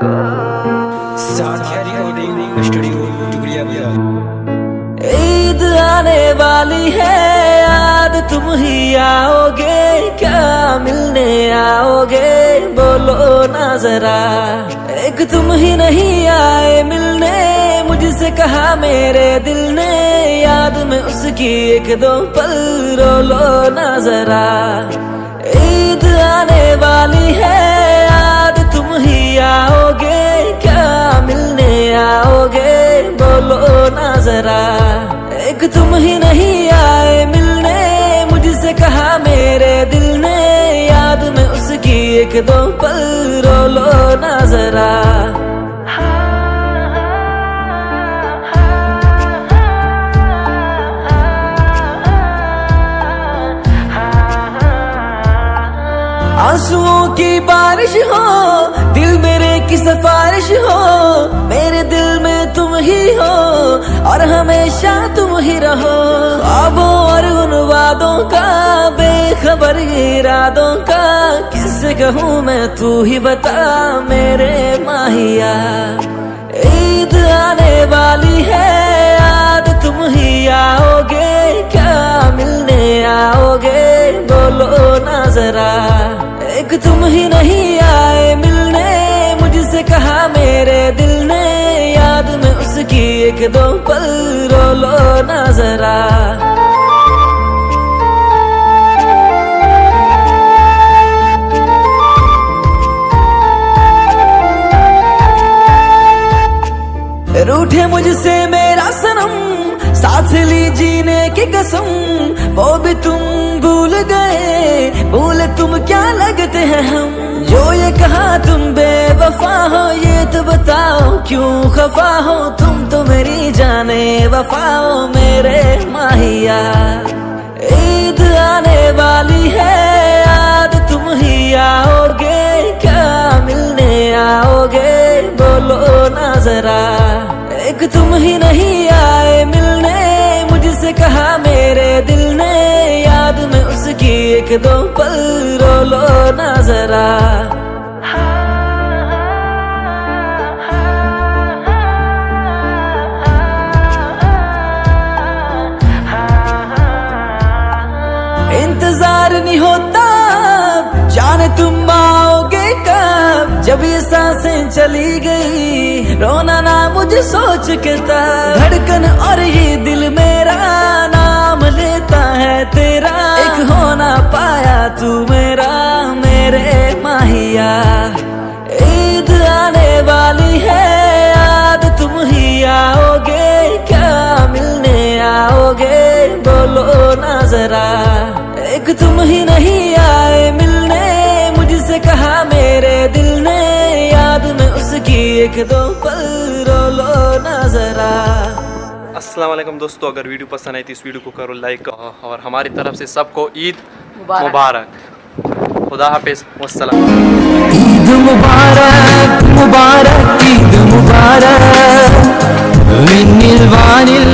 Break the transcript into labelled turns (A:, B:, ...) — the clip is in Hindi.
A: साथिया रिकॉर्डिंग स्टूडियो टुकड़िया बाजार।
B: ईद आने वाली है, याद तुम ही आओगे, क्या मिलने आओगे बोलो ना जरा। एक तुम ही नहीं आए मिलने, मुझसे कहा मेरे दिल ने, याद में उसकी एक दो पल रो लो ना जरा। ईद आने वाली है, याद तुम ही आओगे, क्या मिलने आओगे बोलो ना जरा। एक तुम ही नहीं आए मिलने, मुझसे कहा मेरे दिल ने, याद में उसकी एक दो पल रो लो ना जरा। आंसुओं की बारिश हो, दिल मेरे की सिफारिश हो, मेरे दिल में तुम ही हो और हमेशा तुम ही रहो। ख्वाबों और उन वादों का, बेखबर इरादों का, किससे कहूँ मैं तू ही बता मेरे माहिया। ईद आने वाली है, याद तुम ही आओगे, क्या मिलने आओगे बोलो ना जरा। एक तुम ही नहीं आए मिलने, मुझसे कहा मेरे दिल ने, याद में उसकी एक दो पल रो लो ना जरा। रूठे मुझसे मेरा सनम, साथ ली जीने की कसम, वो भी तुम भूल गए, भूले तुम क्या लगते हैं हम। जो ये कहा तुम बेवफा हो, ये तो बताओ क्यों खफा हो, तुम तो मेरी जाने वफा हो मेरे माहिया। ईद आने वाली है, याद तुम ही आओगे, क्या मिलने आओगे बोलो ना जरा। एक तुम ही नहीं आए मिलने, मुझसे कहा मेरे दिल ने, याद में उसकी एक दो पल रो लो ना जरा। इंतजार नहीं होता, जाने तुम आओगे कब, जब ये सांसें चली गई, रोना ना मुझे सोच के था। धड़कन और ये दिल मेरा नाम लेता है तेरा, एक हो ना पाया तू मेरा मेरे माहिया। ईद आने वाली है, याद तुम ही आओगे, क्या मिलने आओगे बोलो ना जरा। एक तुम ही नहीं आए मिलने, मुझसे कहा मेरे दिल ने, याद में उसकी एक दो पल रो लो ना जरा।
C: अस्सलाम वालेकुम दोस्तों, अगर वीडियो पसंद आई तो इस वीडियो को करो लाइक और हमारी तरफ से सबको ईद मुबारक। खुदा हाफिज़, वस्सलाम।
B: ईद मुबारक मुबारक ईद मुबारक, मिन्निल वानिल